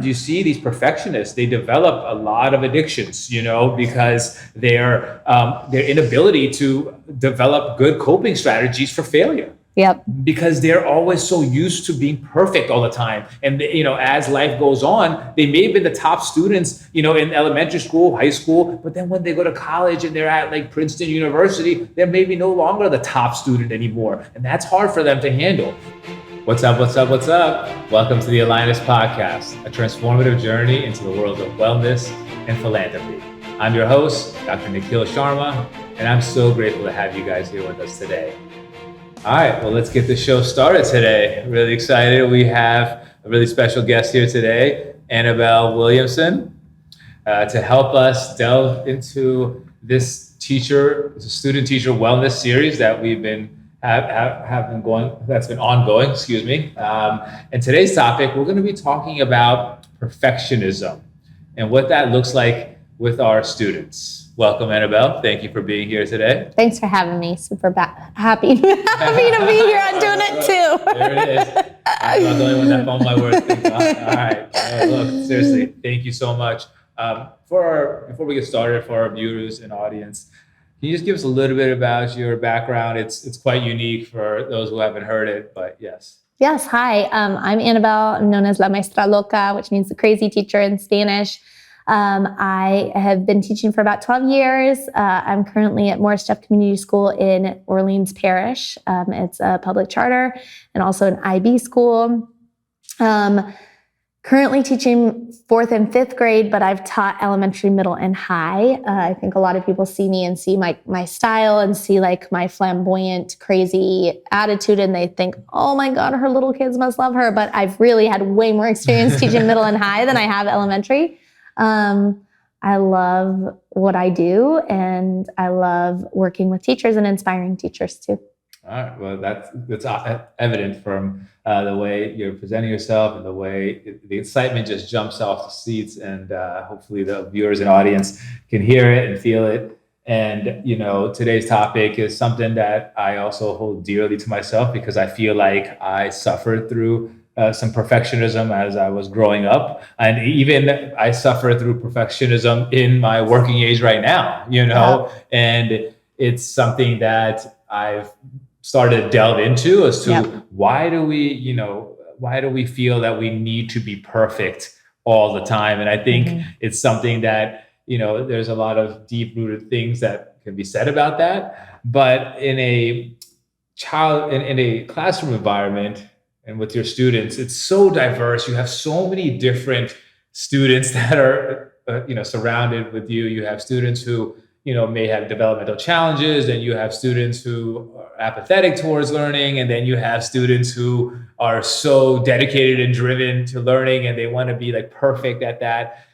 learned, you see these perfectionists, they develop a lot of addictions, because their inability to develop good coping strategies for failure. Yep. Because they're always so used to being perfect all the time. And, as life goes on, they may have been the top students, in elementary school, high school, but then when they go to college and they're at like Princeton University, they're maybe no longer the top student anymore. And that's hard for them to handle. What's up? Welcome to the AlignUs podcast, a transformative journey into the world of wellness and philanthropy. I'm your host, Dr. Nikil Sharma, and I'm so grateful to have you guys here with us today. All right, well, let's get the show started today. Really excited. We have a really special guest here today, Annabelle Williamson, to help us delve into this student-teacher wellness series that we've been have been going. That's been ongoing. Excuse me. And today's topic, we're going to be talking about perfectionism and what that looks like with our students. Welcome, Annabelle. Thank you for being here today. Thanks for having me. Super happy to be here. I'm doing it too. There it is. I'm not the only one that found my words. All right. Look, seriously, thank you so much. Before we get started, for our viewers and audience, can you just give us a little bit about your background? It's quite unique for those who haven't heard it, but yes. Yes. Hi. I'm Annabelle. I'm known as La Maestra Loca, which means the crazy teacher in Spanish. I have been teaching for about 12 years. I'm currently at Morris Jeff Community School in Orleans Parish. It's a public charter and also an IB school. Currently teaching 4th and 5th grade, but I've taught elementary, middle, and high. I think a lot of people see me and see my style and see like my flamboyant, crazy attitude, and they think, oh my God, her little kids must love her. But I've really had way more experience teaching middle and high than I have elementary. I love what I do, and I love working with teachers and inspiring teachers too. All right. Well, that's evident from the way you're presenting yourself and the way the excitement just jumps off the seats, and hopefully the viewers and audience can hear it and feel it. And, today's topic is something that I also hold dearly to myself because I feel like I suffered through some perfectionism as I was growing up. And even I suffer through perfectionism in my working age right now, Yeah. And it's something that I've started to delve into as to why do we feel that we need to be perfect all the time? And I think it's something that, there's a lot of deep rooted things that can be said about that. But in a classroom environment, and with your students, it's so diverse. You have so many different students that are, surrounded with you. You have students who, may have developmental challenges, and you have students who are apathetic towards learning, and then you have students who are so dedicated and driven to learning, and they want to be like perfect at that.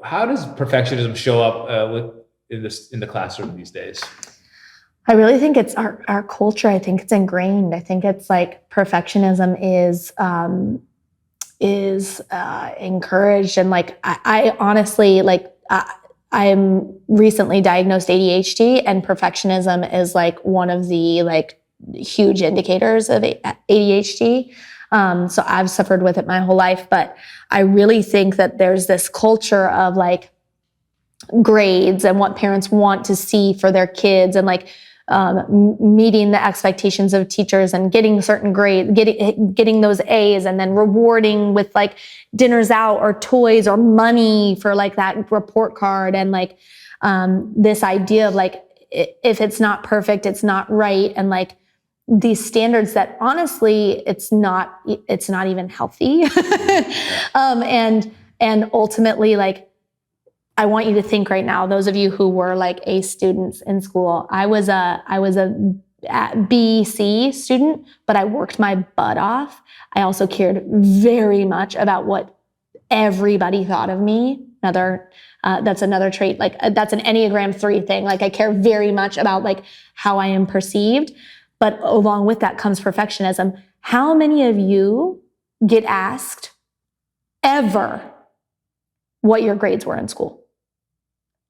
How does perfectionism show up in the classroom these days? I really think it's our culture. I think it's ingrained. I think it's like perfectionism is encouraged. And like, I honestly, like, I'm recently diagnosed ADHD, and perfectionism is like one of the like huge indicators of ADHD. So I've suffered with it my whole life, but I really think that there's this culture of like grades and what parents want to see for their kids, and like, meeting the expectations of teachers and getting certain grades, getting those A's, and then rewarding with like dinners out or toys or money for like that report card. And like, this idea of like, if it's not perfect, it's not right. And like these standards that honestly, it's not even healthy. And ultimately, like, I want you to think right now, those of you who were like A students in school, I was a B, C student, but I worked my butt off. I also cared very much about what everybody thought of me. That's another trait. Like that's an Enneagram 3 thing. Like I care very much about like how I am perceived, but along with that comes perfectionism. How many of you get asked ever what your grades were in school?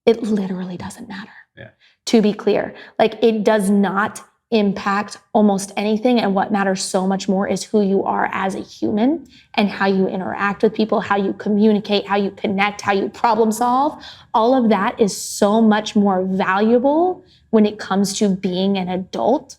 It literally doesn't matter. Yeah. To be clear, like it does not impact almost anything. And what matters so much more is who you are as a human and how you interact with people, how you communicate, how you connect, how you problem solve. All of that is so much more valuable when it comes to being an adult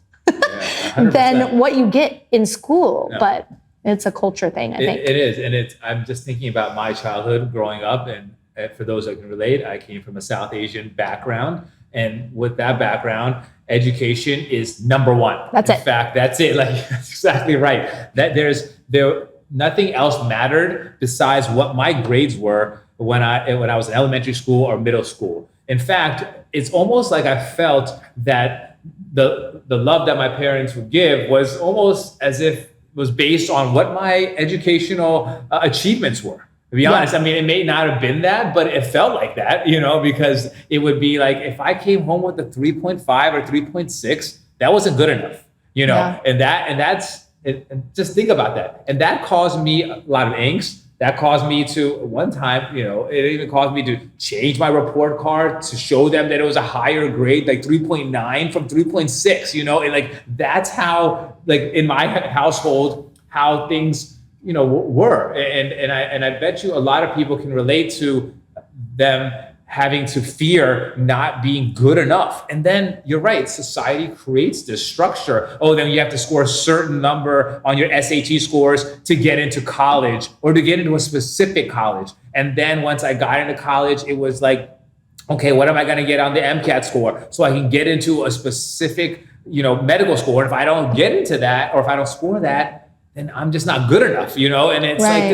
than what you get in school. Yeah. But it's a culture thing, I think. It is. And I'm just thinking about my childhood growing up. And for those that can relate, I came from a South Asian background. And with that background, education is number one. That's it. In fact, that's it. Like, that's exactly right. That nothing else mattered besides what my grades were when I was in elementary school or middle school. In fact, it's almost like I felt that the love that my parents would give was almost as if it was based on what my educational achievements were. To be honest, I mean, it may not have been that, but it felt like that, because it would be like, if I came home with a 3.5 or 3.6, that wasn't good enough, and that's just think about that. And that caused me a lot of angst. That caused me to, one time, it even caused me to change my report card to show them that it was a higher grade, like 3.9 from 3.6, and like, that's how, like, in my household, how things were. And I bet you a lot of people can relate to them having to fear not being good enough. And then you're right, society creates this structure. Oh, then you have to score a certain number on your SAT scores to get into college or to get into a specific college. And then once I got into college, it was like, okay, what am I going to get on the MCAT score so I can get into a specific, medical school? And if I don't get into that, or if I don't score that, then I'm just not good enough, and it's like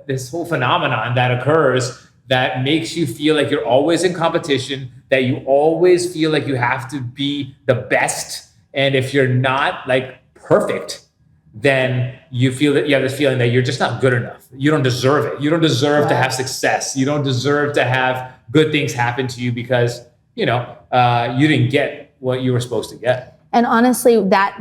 this whole phenomenon that occurs that makes you feel like you're always in competition, that you always feel like you have to be the best. And if you're not like perfect, then you feel that you have this feeling that you're just not good enough. You don't deserve it. You don't deserve to have success. You don't deserve to have good things happen to you because, you didn't get what you were supposed to get. And honestly, that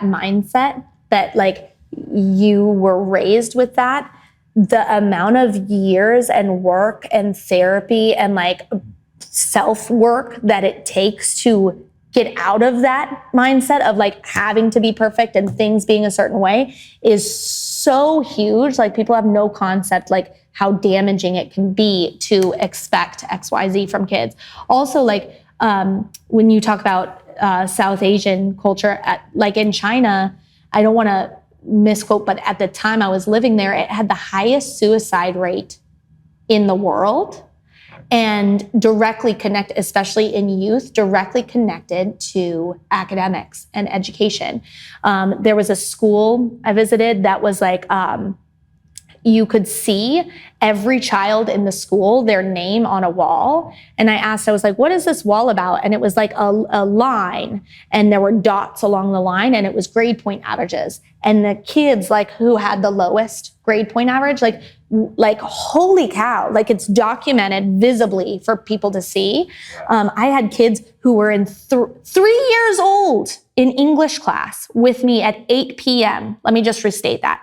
mindset that like you were raised with, that the amount of years and work and therapy and like self-work that it takes to get out of that mindset of like having to be perfect and things being a certain way is so huge. Like, people have no concept like how damaging it can be to expect XYZ from kids. Also, like when you talk about South Asian culture, like in China, I don't want to misquote, but at the time I was living there, it had the highest suicide rate in the world, and directly connected, especially in youth, directly connected to academics and education. There was a school I visited that was like, you could see every child in the school, their name on a wall. And I was like, what is this wall about? And it was like a line, and there were dots along the line, and it was grade point averages. And the kids like who had the lowest grade point average, like holy cow, like it's documented visibly for people to see. I had kids who were in 3 years old in English class with me at 8 p.m. Let me just restate that.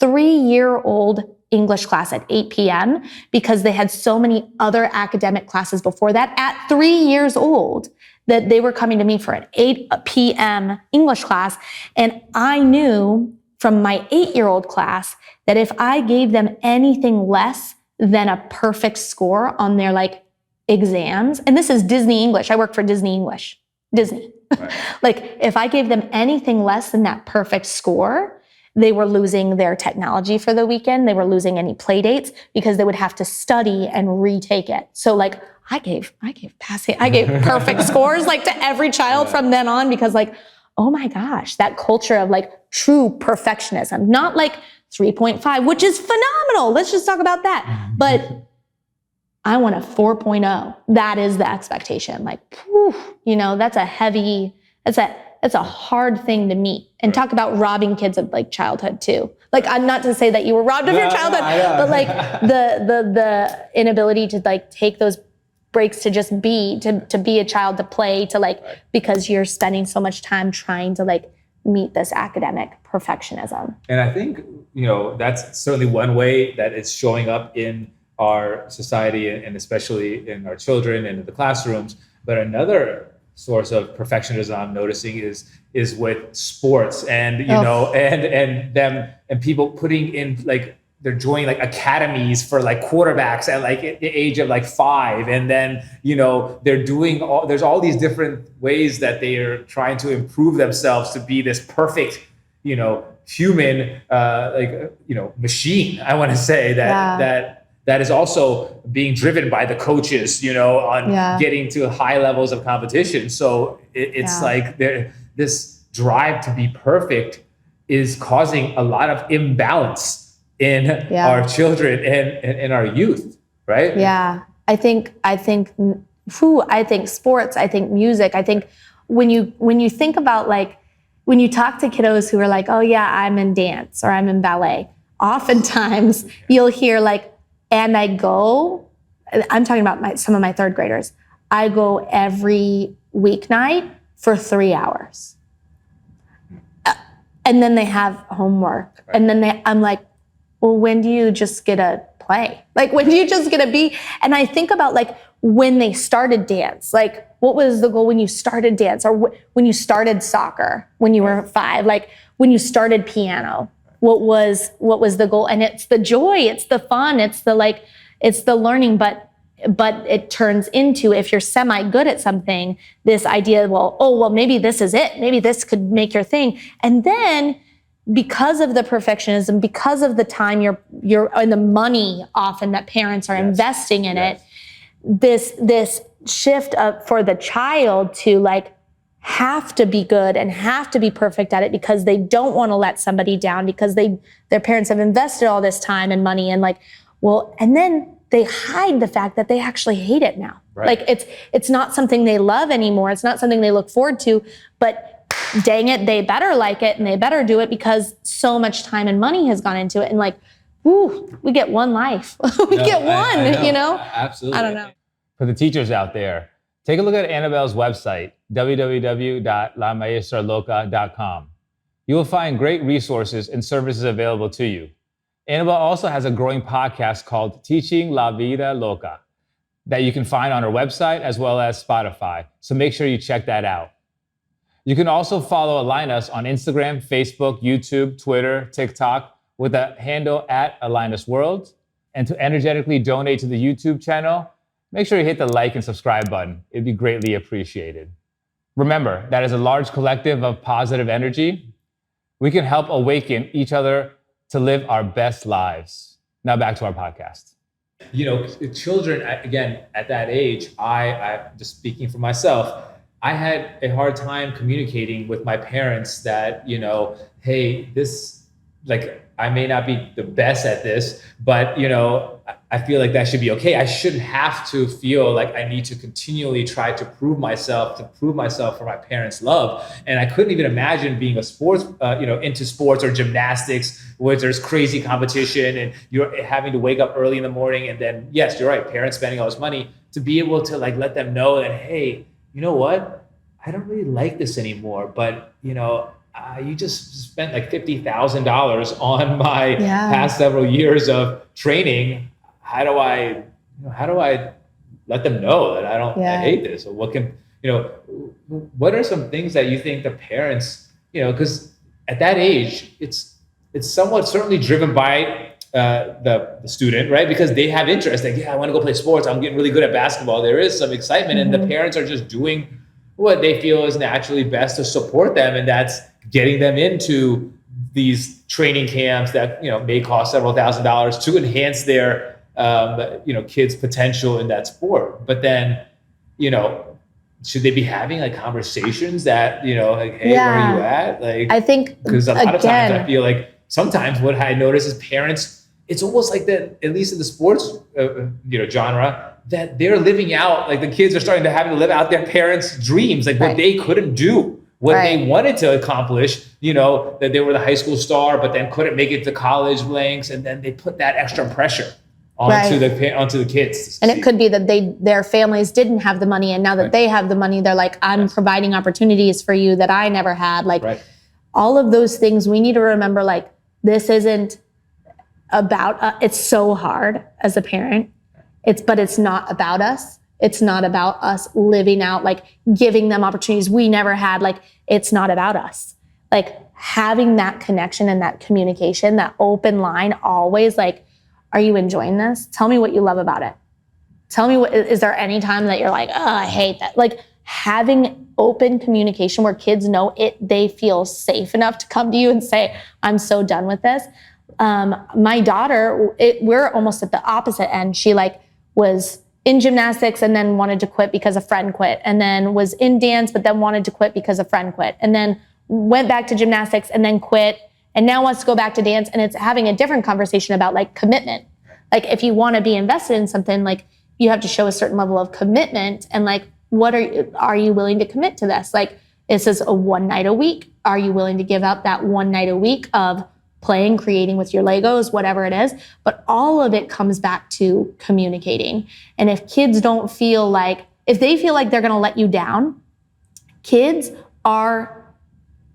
3-year-old English class at 8 p.m. because they had so many other academic classes before that at 3 years old that they were coming to me for an 8 p.m. English class. And I knew from my 8-year-old class that if I gave them anything less than a perfect score on their like exams, and this is Disney English, I work for Disney English, Disney. Right. Like, if I gave them anything less than that perfect score, they were losing their technology for the weekend. They were losing any play dates because they would have to study and retake it. So like I gave perfect scores like to every child from then on, because like, oh my gosh, that culture of like true perfectionism, not like 3.5, which is phenomenal. Let's just talk about that. But I want a 4.0. That is the expectation. Like, whew, that's a hard thing to meet. And talk about robbing kids of like childhood too. Like, I'm not to say that you were robbed of your childhood, but like the inability to like take those breaks to just be, to be a child, to play, to like, because you're spending so much time trying to like meet this academic perfectionism. And I think, that's certainly one way that it's showing up in our society, and especially in our children and in the classrooms. But another source of perfectionism I'm noticing is with sports, and you know, and people putting in like they're joining like academies for like quarterbacks at like the age of like 5, and then you know they're doing there's all these different ways that they are trying to improve themselves to be this perfect, you know, human machine. I want to say that is also being driven by the coaches, you know, on getting to high levels of competition. So it's like this drive to be perfect is causing a lot of imbalance in our children and in our youth, right? Yeah, I think sports, I think music, I think when you think about like, when you talk to kiddos who are like, oh yeah, I'm in dance or I'm in ballet, oftentimes you'll hear like, and I'm talking about some of my 3rd graders, I go every weeknight for 3 hours. And then they have homework. Right. And then I'm like, well, when do you just get to play? Like, when do you just get to be? And I think about like when they started dance, like what was the goal when you started dance, or when you started soccer when you were 5, like when you started piano, what was the goal? And it's the joy, it's the fun, it's the learning, but it turns into, if you're semi good at something, this idea, well, maybe this is it. Maybe this could make your thing. And then because of the perfectionism, because of the time you're and the money often that parents are investing in it, this shift up for the child to like have to be good and have to be perfect at it because they don't want to let somebody down, because their parents have invested all this time and money, and like, well, and then they hide the fact that they actually hate it now. Right. Like it's not something they love anymore. It's not something they look forward to, but dang it, they better like it and they better do it because so much time and money has gone into it. And like, ooh, we get one life. we get one, I know. You know? Absolutely. I don't know. For the teachers out there, take a look at Annabelle's website, www.lamaastraloca.com. You will find great resources and services available to you. Annabelle also has a growing podcast called Teaching La Vida Loca that you can find on her website as well as Spotify. So make sure you check that out. You can also follow AlignUs on Instagram, Facebook, YouTube, Twitter, TikTok with the handle @AlignUsWorld. And to energetically donate to the YouTube channel, make sure you hit the like and subscribe button. It'd be greatly appreciated. Remember, that is a large collective of positive energy. We can help awaken each other to live our best lives. Now back to our podcast. You know, children, again, at that age, I just speaking for myself, I had a hard time communicating with my parents that, you know, hey, this, like, I may not be the best at this, but, you know, I feel like that should be okay. I shouldn't have to feel like I need to continually try to prove myself for my parents' love. And I couldn't even imagine being a sports, into sports or gymnastics where there's crazy competition and you're having to wake up early in the morning. And then, yes, you're right, parents spending all this money to be able to like let them know that, hey, you know what? I don't really like this anymore, but you know, you just spent like $50,000 on my past several years of training. How do I let them know that I hate this? Or what are some things that you think the parents, because at that age, it's somewhat certainly driven by the student, right? Because they have interest. Like, I want to go play sports. I'm getting really good at basketball. There is some excitement, and the parents are just doing what they feel is naturally best to support them, and that's getting them into these training camps that may cost several $1,000s to enhance their kids' potential in that sport. But then, should they be having like conversations that like, hey, where are you at? Like, I think because a lot of times I feel like sometimes what I notice is parents, it's almost like that, at least in the sports genre, that they're living out, like the kids are starting to having to live out their parents' dreams, like what they couldn't do, what they wanted to accomplish, that they were the high school star, but then couldn't make it to college ranks. And then they put that extra pressure onto the kids. And it could be that their families didn't have the money. And now that they have the money, they're like, I'm providing opportunities for you that I never had. Like all of those things, we need to remember, like, this isn't about, it's so hard as a parent. But it's not about us. It's not about us living out, like giving them opportunities we never had. Like, it's not about us. Like having that connection and that communication, that open line always, like, are you enjoying this? Tell me what you love about it. Tell me is there any time that you're like, oh, I hate that? Like having open communication where kids know they feel safe enough to come to you and say, I'm so done with this. My daughter, we're almost at the opposite end. She like was in gymnastics and then wanted to quit because a friend quit, and then was in dance, but then wanted to quit because a friend quit, and then went back to gymnastics and then quit, and now wants to go back to dance. And it's having a different conversation about like commitment. Like if you want to be invested in something, like you have to show a certain level of commitment, and like, what are you willing to commit to this? Like, is this a one night a week? Are you willing to give up that one night a week of playing, creating with your Legos, whatever it is? But all of it comes back to communicating. And if kids don't feel like, if they feel like they're going to let you down, kids are,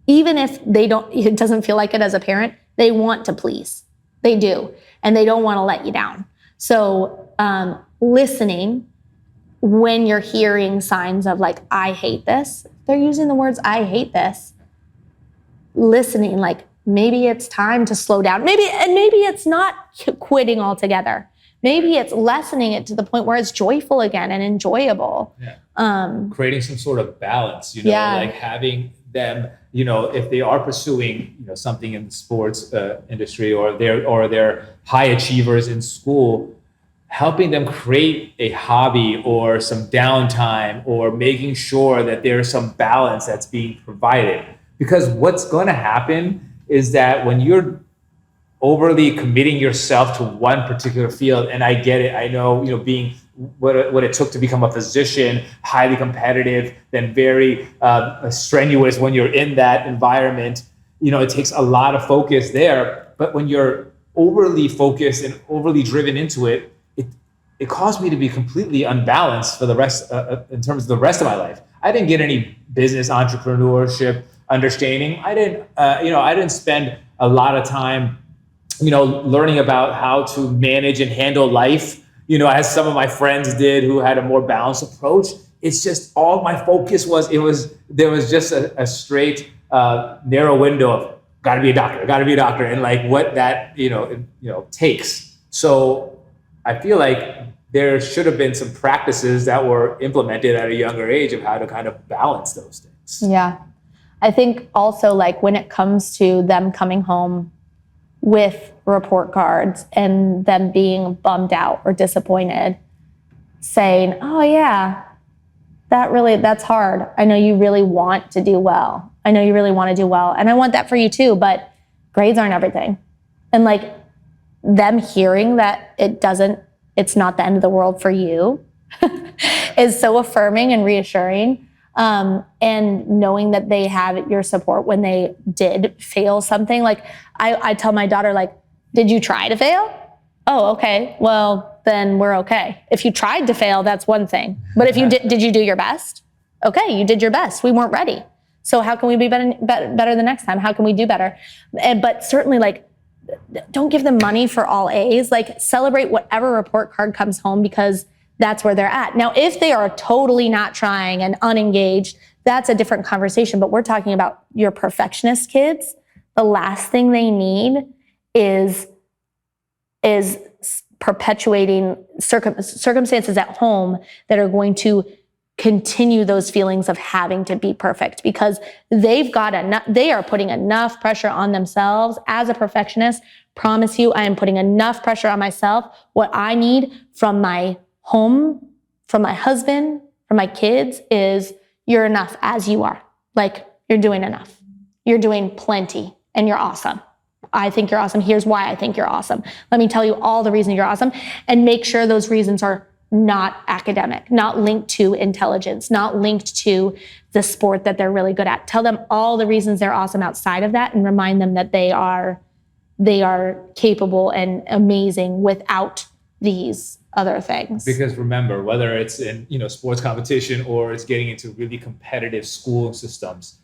even if it doesn't feel like it as a parent, they want to please. They do. And they don't want to let you down. So listening when you're hearing signs of like, I hate this, they're using the words, I hate this. Listening, like, maybe it's time to slow down. Maybe it's not quitting altogether. Maybe it's lessening it to the point where it's joyful again and enjoyable. Yeah. Creating some sort of balance, like having them, if they are pursuing, something in the sports industry, or they're high achievers in school, helping them create a hobby or some downtime, or making sure that there's some balance that's being provided. Because what's going to happen is that when you're overly committing yourself to one particular field, and I get it, I know, being what it took to become a physician, highly competitive, then very strenuous when you're in that environment, it takes a lot of focus there. But when you're overly focused and overly driven into it, it caused me to be completely unbalanced for the rest, in terms of the rest of my life. I didn't get any business entrepreneurship understanding. I didn't spend a lot of time, learning about how to manage and handle life, as some of my friends did who had a more balanced approach. It's just all my focus there was just a straight, narrow window of gotta be a doctor, and like what that, takes. So I feel like there should have been some practices that were implemented at a younger age of how to kind of balance those things. Yeah. I think also like when it comes to them coming home with report cards and them being bummed out or disappointed, saying, oh yeah, that's hard. I know you really want to do well. And I want that for you too, but grades aren't everything. And like them hearing that it's not the end of the world for you is so affirming and reassuring. And knowing that they have your support when they did fail something. Like I tell my daughter, like, did you try to fail? Oh, okay. Well, then we're okay. If you tried to fail, that's one thing. But if you did you do your best? Okay, you did your best. We weren't ready. So how can we be better the next time? How can we do better? But certainly, like, don't give them money for all A's. Like, celebrate whatever report card comes home, because that's where they're at. Now, if they are totally not trying and unengaged, that's a different conversation. But we're talking about your perfectionist kids. The last thing they need is perpetuating circumstances at home that are going to continue those feelings of having to be perfect, because they are putting enough pressure on themselves. As a perfectionist, promise you, I am putting enough pressure on myself. What I need from my home, from my husband, from my kids is, you're enough as you are. Like, you're doing enough. You're doing plenty, and you're awesome. I think you're awesome. Here's why I think you're awesome. Let me tell you all the reasons you're awesome, and make sure those reasons are not academic, not linked to intelligence, not linked to the sport that they're really good at. Tell them all the reasons they're awesome outside of that, and remind them that they are capable and amazing without these other things. Because remember, whether it's in sports competition or it's getting into really competitive school systems,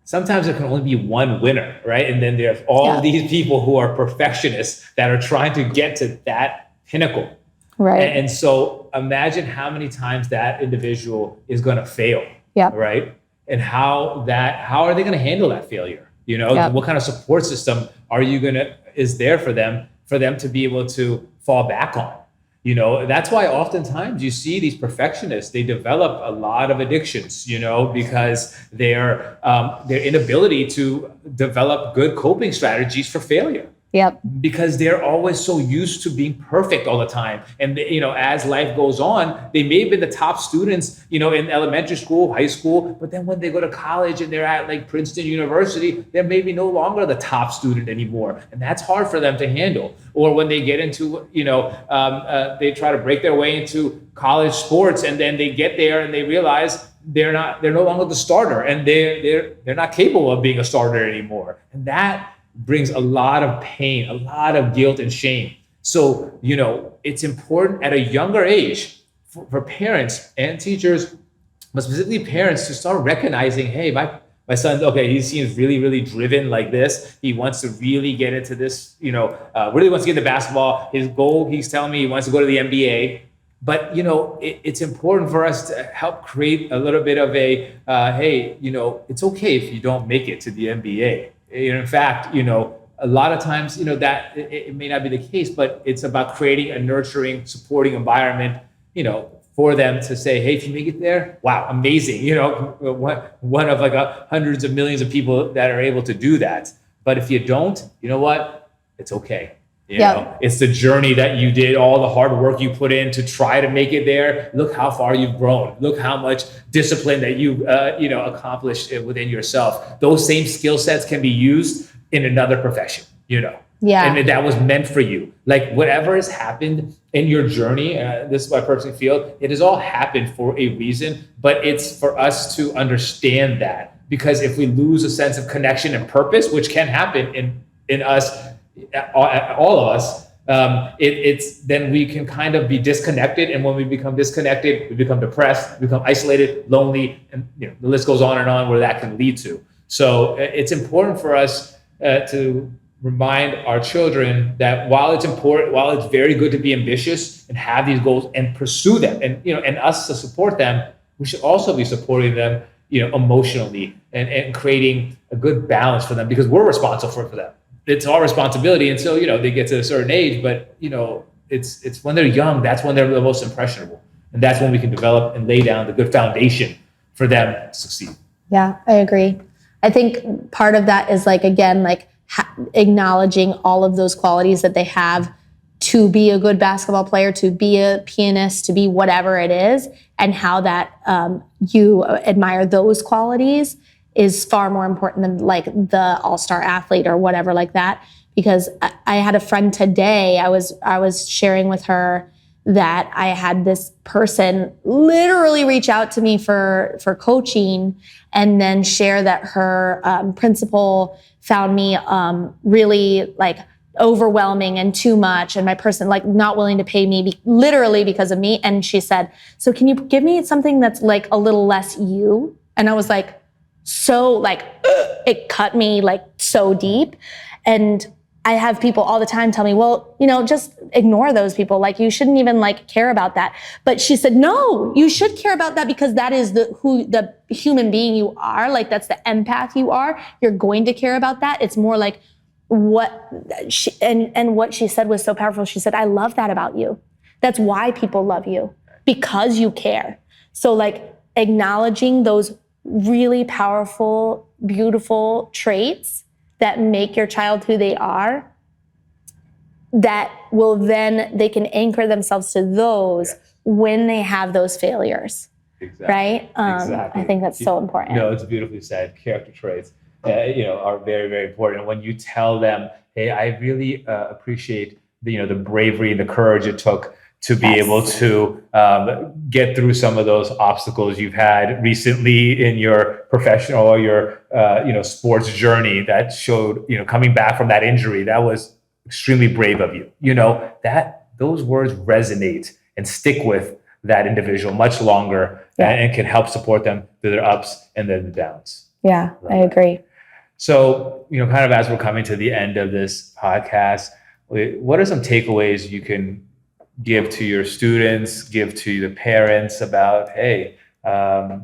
sometimes there can only be one winner, right? And then there's all these people who are perfectionists that are trying to get to that pinnacle. Right. And so imagine how many times that individual is going to fail. Yep. Right. And how are they going to handle that failure? What kind of support system is there for them to be able to fall back on? That's why oftentimes you see these perfectionists, they develop a lot of addictions, because their inability to develop good coping strategies for failure. Yep. Because they're always so used to being perfect all the time. And, as life goes on, they may have been the top students, in elementary school, high school, but then when they go to college and they're at like Princeton University, they're maybe no longer the top student anymore. And that's hard for them to handle. Or when they get into, they try to break their way into college sports, and then they get there and they realize they're no longer the starter, and they're not capable of being a starter anymore. And that brings a lot of pain, a lot of guilt and shame. So, it's important at a younger age for parents and teachers, but specifically parents, to start recognizing, hey, my son, okay, he seems really, really driven like this. He wants to really get into this, really wants to get into basketball. His goal, he's telling me he wants to go to the NBA. But, it's important for us to help create a little bit of a, hey, it's okay if you don't make it to the NBA. In fact, a lot of times, that it may not be the case, but it's about creating a nurturing, supporting environment, for them to say, hey, if you make it there, wow, amazing. One of like hundreds of millions of people that are able to do that. But if you don't, you know what? It's okay. It's the journey that you did, all the hard work you put in to try to make it there. Look how far you've grown. Look how much discipline that you've, accomplished within yourself. Those same skill sets can be used in another profession, and that was meant for you. Like whatever has happened in your journey, this is what I personally feel, it has all happened for a reason, but it's for us to understand that, because if we lose a sense of connection and purpose, which can happen in us, all of us, it's then we can kind of be disconnected, and when we become disconnected, we become depressed, we become isolated, lonely, and the list goes on and on where that can lead to. So it's important for us to remind our children that while it's very good to be ambitious and have these goals and pursue them, and us to support them, we should also be supporting them, emotionally, and creating a good balance for them, because we're responsible for them. It's our responsibility until, they get to a certain age, but, it's when they're young, that's when they're the most impressionable. And that's when we can develop and lay down the good foundation for them to succeed. Yeah, I agree. I think part of that is acknowledging all of those qualities that they have to be a good basketball player, to be a pianist, to be whatever it is, and how that you admire those qualities is far more important than like the all-star athlete or whatever like that. Because I had a friend today, I was sharing with her that I had this person literally reach out to me for coaching, and then share that her principal found me really like overwhelming and too much, and my person like not willing to pay me literally because of me. And she said, so can you give me something that's like a little less you? And I was like, so like, it cut me like so deep. And I have people all the time tell me, well, just ignore those people. Like you shouldn't even like care about that. But she said, no, you should care about that, because that is the human being you are. Like that's the empath you are. You're going to care about that. It's more like what she said was so powerful. She said, I love that about you. That's why people love you, because you care. So like acknowledging those really powerful, beautiful traits that make your child who they are, that will then, they can anchor themselves to those when they have those failures. Exactly. Right? Exactly. I think that's so important. It's beautifully said. Character traits, are very, very important. When you tell them, hey, I really appreciate the bravery and the courage it took to be able to get through some of those obstacles you've had recently in your professional or your sports journey, that showed, coming back from that injury, that was extremely brave of you. That those words resonate and stick with that individual much longer, and can help support them through their ups and then the downs. Yeah, I agree. So, kind of as we're coming to the end of this podcast, what are some takeaways you can give to your students, give to the parents about, hey, how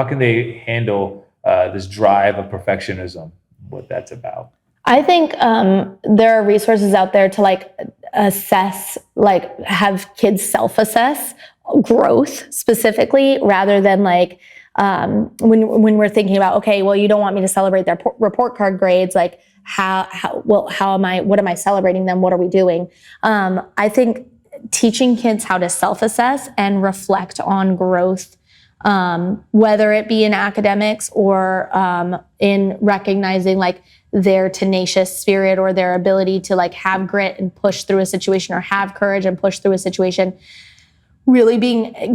can they handle this drive of perfectionism, what that's about? I think there are resources out there to like assess, like have kids self-assess growth specifically, rather than like when we're thinking about, okay, well, you don't want me to celebrate their report card grades, like what am I celebrating them? What are we doing? I think teaching kids how to self-assess and reflect on growth, whether it be in academics or in recognizing like their tenacious spirit or their ability to like have grit and push through a situation, or have courage and push through a situation, really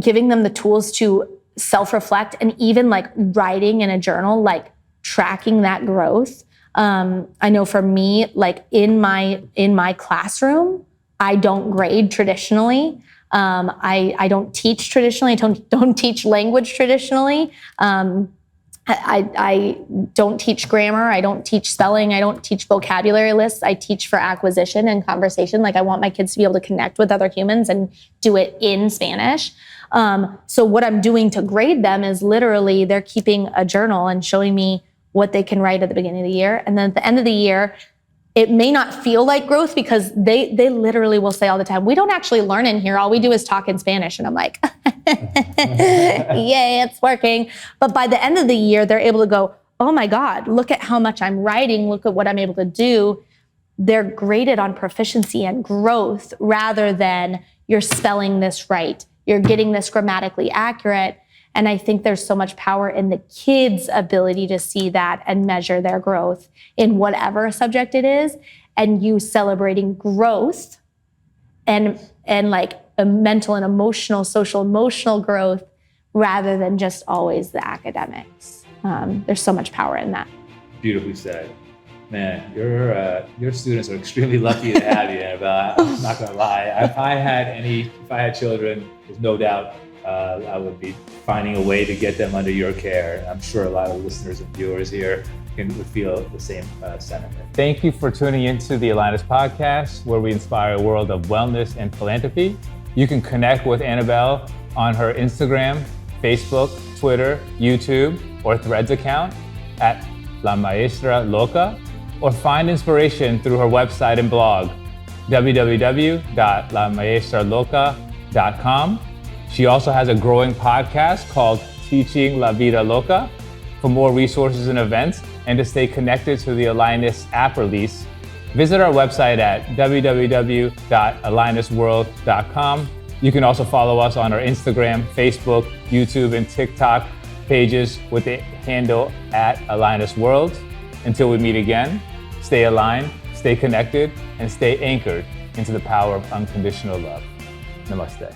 giving them the tools to self-reflect, and even like writing in a journal, like tracking that growth. I know for me, like in my classroom, I don't grade traditionally. I don't teach traditionally. I don't teach language traditionally. I don't teach grammar. I don't teach spelling. I don't teach vocabulary lists. I teach for acquisition and conversation. Like I want my kids to be able to connect with other humans and do it in Spanish. So what I'm doing to grade them is literally they're keeping a journal and showing me what they can write at the beginning of the year. And then at the end of the year, it may not feel like growth because they literally will say all the time, we don't actually learn in here. All we do is talk in Spanish. And I'm like, yay, it's working. But by the end of the year, they're able to go, oh my God, look at how much I'm writing. Look at what I'm able to do. They're graded on proficiency and growth rather than you're spelling this right, you're getting this grammatically accurate. And I think there's so much power in the kids' ability to see that and measure their growth in whatever subject it is, and you celebrating growth and like a mental and emotional, social emotional growth rather than just always the academics. There's so much power in that. Beautifully said. Man, your students are extremely lucky to have you, Annabelle. I'm not gonna lie. If I had children, there's no doubt I would be finding a way to get them under your care. And I'm sure a lot of listeners and viewers here would feel the same sentiment. Thank you for tuning into the AlignUs podcast, where we inspire a world of wellness and philanthropy. You can connect with Annabelle on her Instagram, Facebook, Twitter, YouTube, or Threads account at La Maestra Loca, or find inspiration through her website and blog, www.lamaestraloca.com. She also has a growing podcast called Teaching La Vida Loca. For more resources and events, and to stay connected to the AlignUs app release, visit our website at www.alignusworld.com. You can also follow us on our Instagram, Facebook, YouTube, and TikTok pages with the handle at AlignUsWorld. Until we meet again, stay aligned, stay connected, and stay anchored into the power of unconditional love. Namaste.